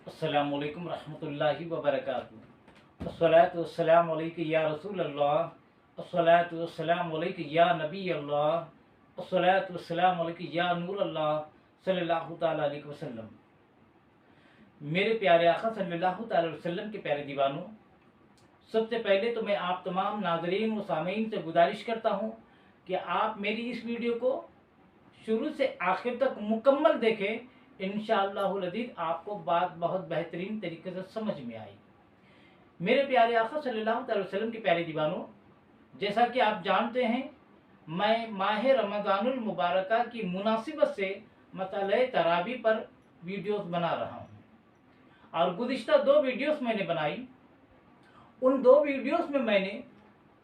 अस्सलामुअलैकुम रहमतुल्लाहि व बरकातुहू। अस्सलातु वस्सलामु अलैका या रसूल अल्लाह, अस्सलातु वस्सलामु अलैका या नबी अल्लाह, अस्सलातु वस्सलामु अलैका या नूर अल्लाह सल्लल्लाहु तआला अलैहि वसल्लम। मेरे प्यारे आका सल्लल्लाहु तआला अलैहि वसल्लम के प्यारे दीवानों, सबसे पहले तो मैं आप तमाम नाज़रीन व सामीन से गुजारिश करता हूँ कि आप मेरी इस वीडियो को शुरू से आखिर तक मुकम्मल देखें। इंशाअल्लाहुल अज़ीज़ आपको बात बहुत बेहतरीन तरीके से समझ में आएगी। मेरे प्यारे आका सल्लल्लाहु अलैहि वसल्लम के प्यारे दीवानों, जैसा कि आप जानते हैं, मैं माह रमज़ानुल मुबारका की मुनासिबत से मसले तरावी पर वीडियोस बना रहा हूँ और गुज़िश्ता 2 वीडियोस मैंने बनाई। उन 2 वीडियोस में मैंने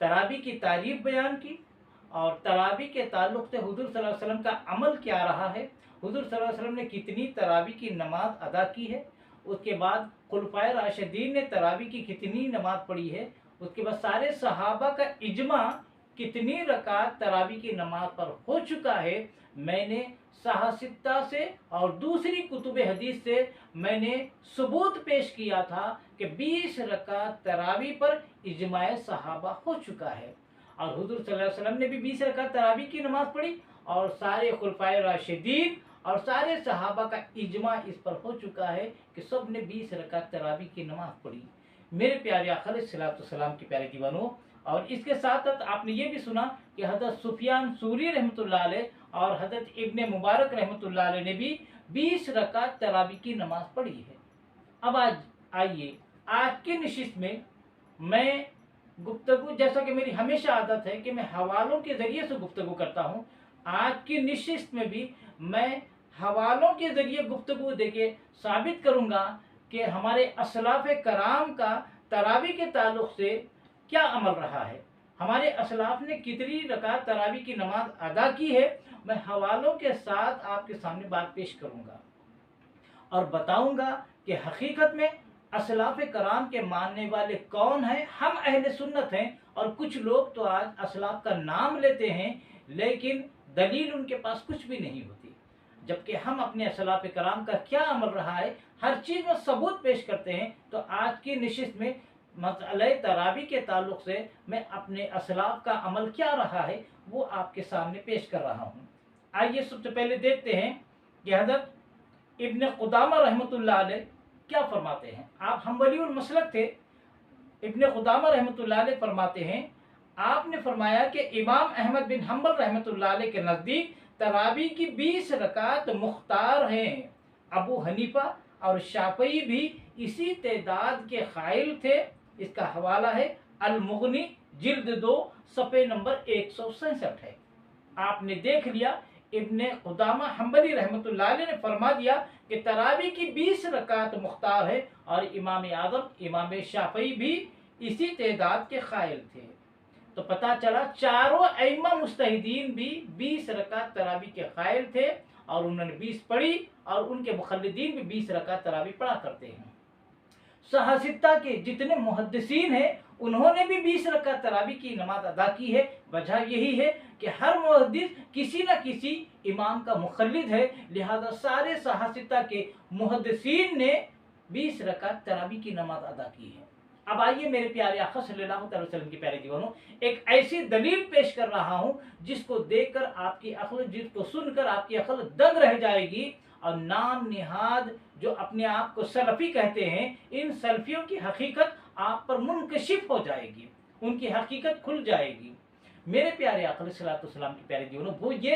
तरावी की तारीफ बयान की और तरावी के ताल्लुक़ से हुज़ूर सल्लल्लाहु अलैहि वसल्लम का अमल क्या रहा है, हुज़ूर सल्लल्लाहु अलैहि वसल्लम ने कितनी तरावी की नमाज अदा की है, उसके बाद खुलफ़ाए राशिदीन ने तरावी की कितनी नमाज पढ़ी है, उसके बाद सारे सहाबा का इजमा कितनी रकात तरावी की नमाज पर हो चुका है। मैंने साहसित्ता से और दूसरी कुतुब हदीस से मैंने सबूत पेश किया था कि 20 रकात तरावी पर इजमाए सहाबा हो चुका है और हुज़ूर सल्लल्लाहु अलैहि वसल्लम ने भी 20 रकात तरावी की नमाज पढ़ी और सारे खुलफाए राशिदीन और सारे सहाबा का इजमा इस पर हो चुका है कि सब ने 20 रकात तरावी की नमाज पढ़ी। मेरे प्यारे आका अलैहिस्सलाम के प्यारे दीवानों, और इसके साथ साथ आपने ये भी सुना कि हज़रत सुफियान सूरी रहमतुल्लाह अलैह और हज़रत इब्ने मुबारक रहमतुल्लाह अलैह ने भी 20 रकात तरावी की नमाज पढ़ी है। अब आइए आज की नशिस्त में मैं गुफ्तगू, जैसा कि मेरी हमेशा आदत है कि मैं हवालों के ज़रिए से गुफ्तगू करता हूँ, आज की नशिस्त में भी मैं हवालों के ज़रिए गुफ्तगू देके साबित करूँगा कि हमारे असलाफ़ कराम का तरावी के ताल्लुक़ से क्या अमल रहा है, हमारे असलाफ ने कितनी रकात तरावी की नमाज अदा की है। मैं हवालों के साथ आपके सामने बात पेश करूँगा और बताऊँगा कि हकीकत में असलाफ कराम के मानने वाले कौन हैं। हम अहले सुन्नत हैं और कुछ लोग तो आज असलाफ का नाम लेते हैं लेकिन दलील उनके पास कुछ भी नहीं होती, जबकि हम अपने असलाफ कराम का क्या अमल रहा है हर चीज़ में सबूत पेश करते हैं। तो आज की नशिस्त में मसले तरावी के ताल्लुक़ से मैं अपने असलाफ का अमल क्या रहा है वो आपके सामने पेश कर रहा हूँ। आइए सबसे पहले देखते हैं कि हज़रत इब्ने क़ुदामा रहमतुल्लाह अलैह क्या फरमाते हैं। आप हम्बलीउल मसलक थे। इब्ने क़ुदामा रहमतुल्लाह अलैह फरमाते हैं, आपने फरमाया कि इमाम अहमद बिन हम्बल रहमतुल्लाह अलैह के नज़दीक तरावी की 20 रकात मुख्तार हैं। अबू हनीफा और शाफ़ई भी इसी तादाद के क़ाइल थे। इसका हवाला है अल मुग़नी जिल्द 2 सफ़े नंबर 167 है। आपने देख लिया, इब्ने क़ुदामा हम्बली रहमतुल्लाह अलैह ने फरमा दिया कि तरावी की 20 रकात मुख्तार है और इमाम आज़म इमाम शाफ़ई भी इसी तादाद के क़ाइल थे। तो पता चला चारों अइम्मा मुज्तहिदीन भी 20 रकात तरावी के क़ाइल थे और उन्होंने 20 पढ़ी और उनके मुक़ल्लिदीन भी 20 रकात तरावी पढ़ा करते हैं। सहासित्ता के जितने मुहद्दिसीन हैं उन्होंने भी 20 रकात तरावी की नमाज अदा की है। वजह यही है कि हर मुहद्दिस किसी न किसी इमाम का मुक़ल्लिद है, लिहाजा सारे सहासित्ता के मुहद्दिसीन ने 20 रकात तरावी की नमाज अदा की है। अब आइए मेरे प्यारे आका सल्लल्लाहु अलैहि वसल्लम के प्यारे दीवानों, एक ऐसी दलील पेश कर रहा हूँ जिसको देखकर आपकी अक्ल, जिसको सुनकर आपकी अक्ल दंग रह जाएगी और नाम निहाद जो अपने आप को सलफ़ी कहते हैं, इन सलफ़ियों की हकीकत आप पर मुनकशिफ हो जाएगी, उनकी हकीकत खुल जाएगी। मेरे प्यारे आका सल्लल्लाहु अलैहि वसल्लम के प्यारे दीवानों, वो ये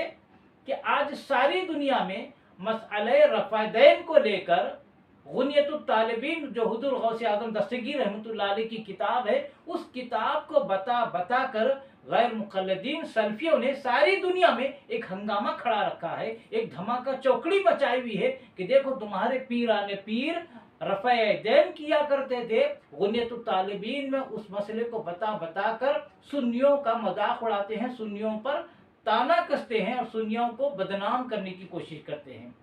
कि आज सारी दुनिया में मसअले रफ़ादैन को लेकर गुनियतुत तालिबीन जो हुज़ूर गौसे आज़म दस्तगीर रहमतुल्लाह अलैह की किताब है, उस किताब को बता कर गैर मुक़ल्लिदीन सल्फ़ियों ने सारी दुनिया में एक हंगामा खड़ा रखा है, एक धमाका चौकड़ी मचाई हुई है कि देखो तुम्हारे पीराने पीर रफ़ा दैन किया करते थे। गुनियतुत तालिबीन में उस मसले को बता कर सुन्नियों का मजाक उड़ाते हैं, सुन्नियों पर ताना कसते हैं और सुन्नियों को बदनाम करने की कोशिश करते हैं।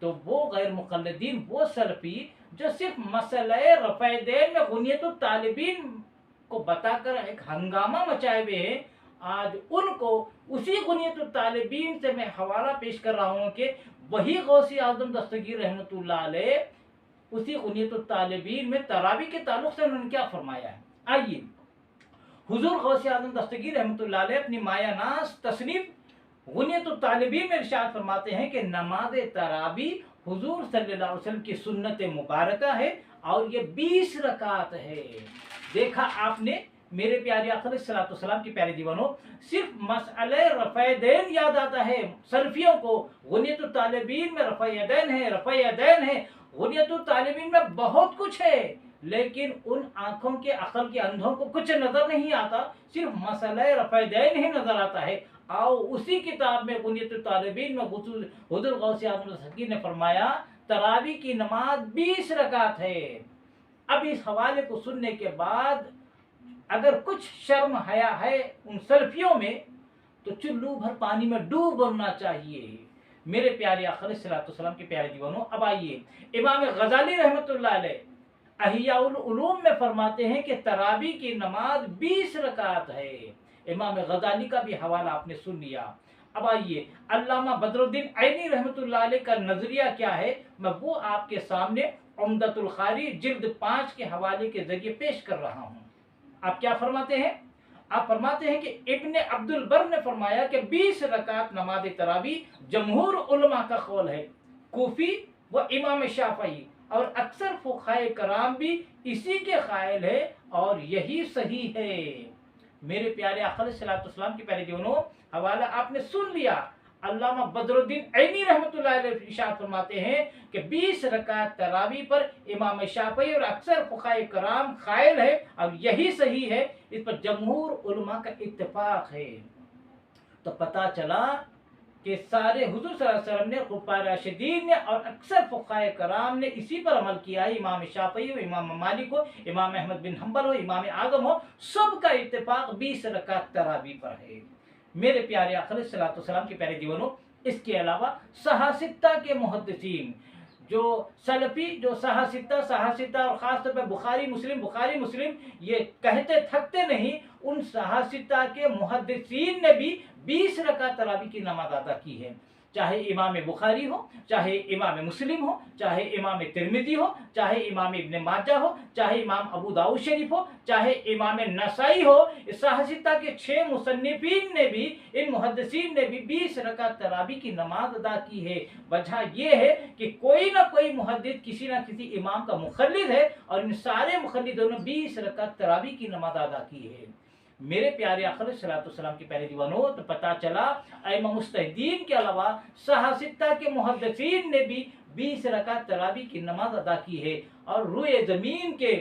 तो वो गैर मुक़ल्लिदीन, वो सलफ़ी जो सिर्फ मसले रफ़ादैन में गुनियतुत तालिबीन को बताकर एक हंगामा मचाए हुए हैं, आज उनको उसी गुनियतुत तालिबीन से मैं हवाला पेश कर रहा हूँ कि वही गौसे आज़म दस्तगीर रहमतुल्लाह अलैह उसी गुनियतुत तालिबीन में तरावी के ताल्लुक से उन्होंने क्या फरमाया है। आइए, हुजूर गौसे आज़म दस्तगीर रहमतुल्लाह अलैह अपनी माया नाज तसनीफ गुनियतुत तालिबीन में इरशाद फरमाते हैं कि नमाज तरावी हुजूर सल्लल्लाहु अलैहि वसल्लम की सुन्नत मुबारका है और ये 20 रकात है। देखा आपने मेरे प्यारे आका अलैहिस्सलातु वस्सलाम की प्यारे दीवानों, सिर्फ मसअले रफ़ा यदैन याद आता है सल्फियों को। गुनियतुत तालिबीन में रफ़ा यदैन है, रफ़ा यदैन है, गुनियतुत तालिबीन में बहुत कुछ है, लेकिन उन आंखों के अकल के अंधों को कुछ नजर नहीं आता, सिर्फ मसला रफ़ा यदैन ही नजर आता है। आओ उसी किताब में गुनियतुत तालिबीन में हुजूर गौसे आज़म दस्तगीर ने फरमाया तरावी की नमाज 20 रकात है। अब इस हवाले को सुनने के बाद अगर कुछ शर्म हया है उन सल्फियों में, तो चुल्लू भर पानी में डूब मरना चाहिए। मेरे प्यारे आका अलैहिस्सलातु वस्सलाम के प्यारे दीवानों, अब आइए, इमाम गजाली रहमतुल्लाह अलैह अहियाउल उलूम में फरमाते हैं कि तरावी की नमाज 20 रकात है। इमाम गजाली का भी हवाला आपने सुन लिया। अब आइए, अल्लामा बदरुद्दीन ऐनी रहमतुल्लाह अलैह का नजरिया क्या है, मैं वो आपके सामने उम्दतुल कारी जिल्द 5 के हवाले के जरिए पेश कर रहा हूँ। आप क्या फरमाते हैं? आप फरमाते हैं कि इब्ने अब्दुल बर ने फरमाया कि 20 रकात नमाज तरावी जमहूर उलमा का कौल है। कूफी व इमाम शाफई और अक्सर फुक़हाए कराम भी इसी के कायल है और यही सही है। मेरे प्यारे आका अलैहिस्सलातु वस्सलाम के प्यारे दीवानों, हवाला आपने सुन लिया। अल्लामा बदरुद्दीन ऐनी रहमतुल्लाह अलैह इरशाद फरमाते हैं कि 20 रकात तरावी पर इमाम शाफई और अक्सर फुक़हाए कराम कायल है और यही सही है। इस पर जमहूर उलमा का इत्तेफाक है। तो पता चला कि सारे हुजूर सल्लल्लाहु अलैहि वसल्लम ने, खुलफाए राशिदीन ने और अक्सर फुक़हाए कराम ने इसी पर अमल किया है। इमाम शाफई हो, इमाम मालिक हो, इमाम अहमद बिन हम्बल हो, इमाम आज़म हो, सबका इत्तेफाक 20 रकात तरावी पर है। मेरे प्यारे आका अलैहिस्सलातु वस्सलाम के प्यारे दीवानों, इसके अलावा सहासित्ता के मुहद्दिसीन जो सलफी, जो सहासित्ता और ख़ास तौर पर बुखारी मुस्लिम ये कहते थकते नहीं, उन सहासित्ता के मुहद्दिसीन ने भी 20 रकात तरावी की नमाज अदा की है। चाहे इमाम बुखारी हो, चाहे इमाम मुस्लिम हो, चाहे इमाम तिरमिज़ी हो, चाहे इमाम इब्न माजा हो, चाहे इमाम अबू दाऊद शरीफ हो, चाहे इमाम नसाई हो, सहासित्ता के 6 मुसन्निफीन ने भी, इन मुहद्दिसीन ने भी 20 रकात तरावी की नमाज अदा की है। वजह यह है कि कोई ना कोई मुहद्दिस किसी ना किसी इमाम का मुखल्लिद है और इन सारे मुखल्लिदों ने 20 रकात तरावी की नमाज अदा की है। मेरे प्यारे आका अलैहिस्सलातु वस्सलाम के प्यारे दीवानों, तो पता चला अइम्मा मुज्तहिदीन के अलावा सहासित्ता के मुहद्दिसीन ने भी 20 रकात तरावी की नमाज अदा की है। और रुए ज़मीन के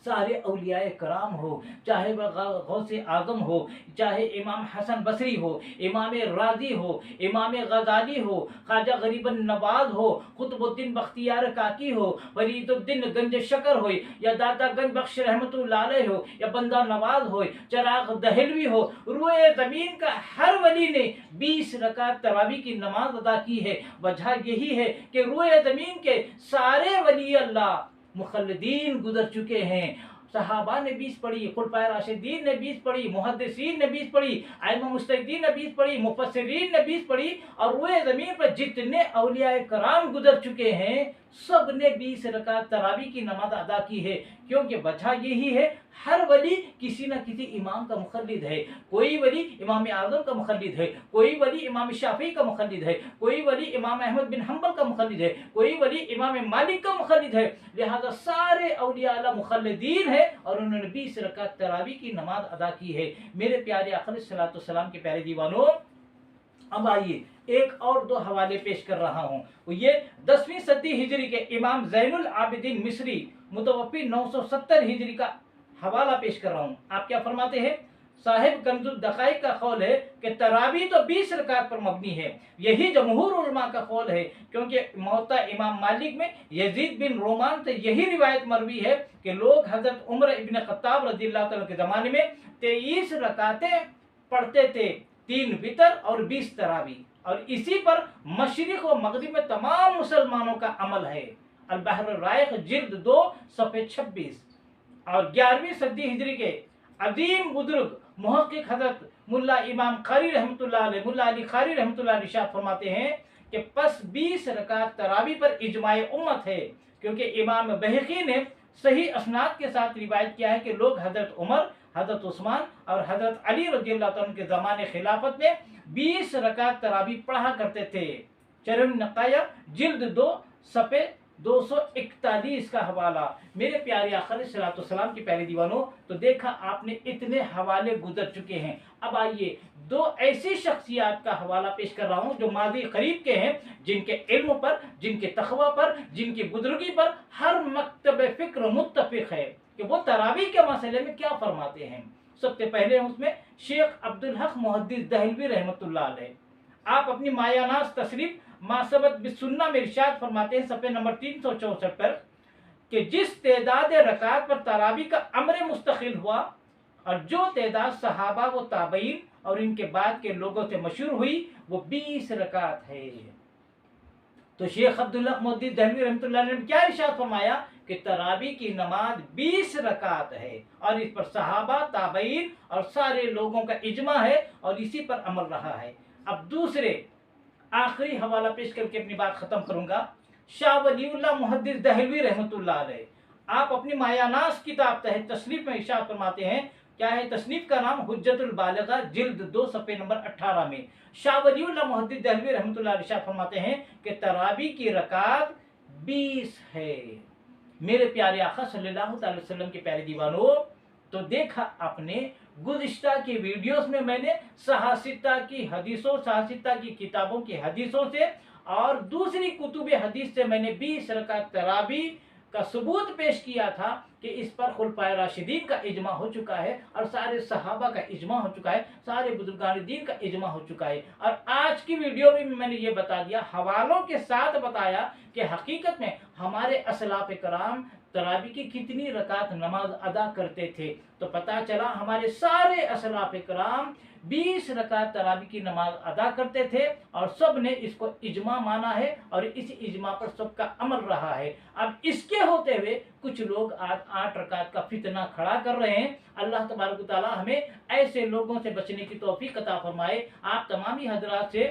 सारे औलियाए कराम हो, चाहे वह गौसे आज़म हो, चाहे इमाम हसन बसरी हो, इमाम राजी हो, इमाम गजाली हो, ख्वाजा गरीबन नवाज हो, कुतुबुद्दीन बख्तियार काकी हो, फरीदुद्दीन गंज शकर हो, या दादा गंज बख्श रहमतुल्लाह अलैह हो, या बंदा नवाज हो, चिराग दहलवी हो, रुए ज़मीन का हर वली ने 20 रकात तरावी की नमाज अदा की है। वजह यही है कि रुए ज़मीन के सारे वली अल्लाह मुखल्लिदीन गुजर चुके हैं। सहाबा ने 20 पढ़ी, खुलफाए राशिदीन ने 20 पढ़ी, मुहद्दिसीन ने 20 पढ़ी, अइम्मा मुज्तहिदीन ने 20 पढ़ी, मुफस्सिरीन ने 20 पढ़ी, और रुए ज़मीन पर जितने औलियाए कराम गुजर चुके हैं सब ने 20 रकात तरावी की नमाज अदा की है। क्योंकि वजह यही है, हर वली किसी न किसी इमाम का मुखल्लिद है। कोई वली इमाम आज़म का मुखल्लिद है, कोई वली इमाम शाफी का मुखल्लिद है, कोई वली इमाम अहमद बिन हम्बल का मुखल्लिद है, कोई वली इमाम मालिक का मुखल्लिद है। लिहाजा सारे औलिया अल्लाह मुखल्लिदीन है और उन्होंने 20 रकात तरावी की नमाज अदा की है। मेरे प्यारे आका अलैहिस्सलातु वस्सलाम के प्यारे दीवानों, अब आइए एक और 2 हवाले पेश कर रहा हूँ। ये 10वीं सदी हिजरी के इमाम ज़ैनुल आबिदीन मिस्री मुतवफ़ी 970 हिजरी का हवाला पेश कर रहा हूँ। आप क्या फरमाते हैं? साहिब कंजुल दकाइक का कौल है कि तरावी तो 20 रकात पर मबनी है। यही जमहूर उलमा का कौल है, क्योंकि मौता इमाम मालिक में यजीद बिन रोमान से यही रिवायत मरवी है कि लोग हजरत उमर इब्न खत्ताब रज़ियल्लाहु अन्हु के ज़माने में 23 रकातें पढ़ते थे, 3 वितर और 20 तरावी, और इसी पर मशरिक व मगरिब में तमाम मुसलमानों का अमल है। अल बहर राइक जिल्द 2 सफ़े 26। और 11वीं सदी हिजरी के अजीम बुजुर्ग मुहक्किक हजरत मुल्ला इमाम कारी रहमतुल्लाह अलैह, मुल्ला अली कारी रहमतुल्लाह अलैह इरशाद फरमाते हैं कि बस 20 रकात तरावी पर इजमाए उम्मत है, क्योंकि इमाम बहकी ने सही असनाद के साथ रिवायत किया है कि लोग हजरत उमर, हजरत उस्मान और हजरत अली रज़ियल्लाहु ताला के ज़माने खिलाफत में 20 रकात तरावी पढ़ा करते थे। चरम नकाया जिल्द 2 सफ़े 241 का हवाला। मेरे प्यारे आका अलैहिस्सलाम की प्यारे दीवानों, तो देखा आपने इतने हवाले गुजर चुके हैं। अब आइए दो ऐसी शख्सियात का हवाला पेश कर रहा हूँ जो मादी करीब के हैं, जिनके इल्म पर, जिनके तकवा पर, जिनकी बुजुर्गी पर हर मकतब फिक्र मुत्तफिक है कि वो तरावी के मसले में क्या फरमाते हैं। सबसे पहले उसमें शेख अब्दुल हक मुहद्दिस दहलवी रहमतुल्लाह अलैह। आप अपनी मायानास तशरीफ मासबत बिस्सुन्ना में इरशाद फरमाते हैं सफ़े नंबर 364 पर कि जिस तेदाद रकात पर तरावी का अमर मुस्तकिल हुआ और जो तादाद सहाबा व ताबईन और इनके बाद के लोगों से मशहूर हुई वो 20 रकात है। तो शेख अब्दुल्लाह मुहद्दिस दहलवी रहमतुल्लाह ने क्या इरशाद फरमाया कि तरावी की नमाज 20 रकात है और इस पर सहाबा, ताबईन और सारे लोगों का इजमा है और इसी पर अमल रहा है। अब दूसरे आखिरी हवाला पेश करके अपनी बात खत्म करूंगा। शाह वलीउल्लाह मुहद्दिस दहलवी रहमतुल्लाह अलैह आप अपनी मायानास किताब तहत तसनीफ में इरशाद फरमाते हैं, क्या है तसनीफ का नाम, हुज्जतुल बालिगा जिल्द 2 सफ़े नंबर 18 में शाह वलीउल्लाह मुहद्दिस दहलवी रहमतुल्लाह अलैह इरशाद फरमाते हैं कि तरावी की रकात 20 है। मेरे प्यारे आका सल्लल्लाहु अलैहि वसल्लम के प्यारे दीवानों, तो देखा आपने गुज़िश्ता की वीडियोस में मैंने सहासिता की हदीसों, सहासिता की किताबों की हदीसों से और दूसरी कुतुब हदीस से मैंने 20 रकात तरावी का सबूत पेश किया था कि इस पर खुलफाए राशिदीन का इजमा हो चुका है और सारे सहाबा का इजमा हो चुका है, सारे बुजुर्गान दीन का इजमा हो चुका है। और आज की वीडियो में मैंने ये बता दिया, हवालों के साथ बताया कि हकीकत में हमारे असलाफ कराम तरावी की कितनी रकात नमाज अदा करते थे। तो पता चला हमारे सारे असलाफ कराम 20 रकात तरावी की नमाज अदा करते थे और सब ने इसको इजमा माना है और इस इजमा पर सबका अमल रहा है। अब इसके होते हुए कुछ लोग आज 8 रकात का फितना खड़ा कर रहे हैं। अल्लाह तबारक व तआला हमें ऐसे लोगों से बचने की तौफीक अता फरमाए। आप तमामी हजरात से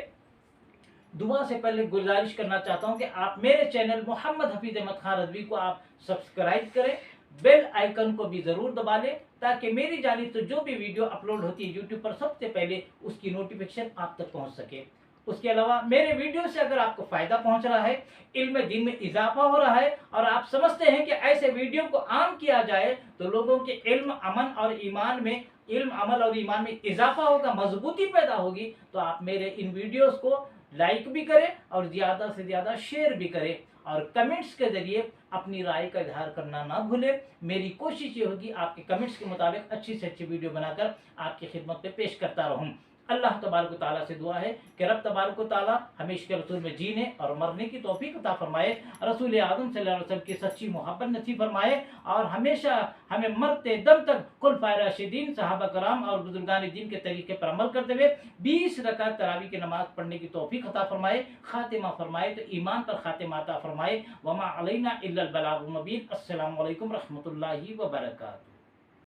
दुआ से पहले गुजारिश करना चाहता हूं कि आप मेरे चैनल मोहम्मद हफीज अहमद खान रज़वी को आप सब्सक्राइब करें, बेल आइकन को भी ज़रूर दबा लें ताकि मेरी जानिब से जो भी वीडियो अपलोड होती है यूट्यूब पर सबसे पहले उसकी नोटिफिकेशन आप तक पहुंच सके। उसके अलावा मेरे वीडियो से अगर आपको फ़ायदा पहुंच रहा है, इल्म दीन में इजाफा हो रहा है और आप समझते हैं कि ऐसे वीडियो को आम किया जाए तो लोगों के इल्म, अमन और ईमान में, इल्म, अमल और ईमान में इजाफा होगा, मजबूती पैदा होगी, तो आप मेरे इन वीडियोज़ को लाइक भी करें और ज़्यादा से ज़्यादा शेयर भी करें और कमेंट्स के ज़रिए अपनी राय का इजहार करना ना भूलें। मेरी कोशिश ये होगी आपके कमेंट्स के मुताबिक अच्छी से अच्छी वीडियो बनाकर आपकी खिदमत में पेश करता रहूँ। अल्लाह तबारक व तआला से दुआ है कि रब तबारक व तआला हमें इश्क़ रसूल में जीने और मरने की तौफीक अता फरमाए, रसूल आज़म सल्लल्लाहु अलैहि वसल्लम की सच्ची मोहब्बत नसीब फरमाए और हमेशा हमें मरते दम तक खुलफाए राशिदीन, सहाबा कराम और बुजुर्गान दीन के तरीके पर अमल करते हुए 20 रकात तरावी की नमाज पढ़ने की तौफीक अता फरमाए, खातिमा फरमाए तो ईमान पर खातिमा अता फरमाए। वमा अलैना इल्लल बलागुल मुबीन। अस्सलामु अलैकुम रहमतुल्लाहि व बरकातुहू।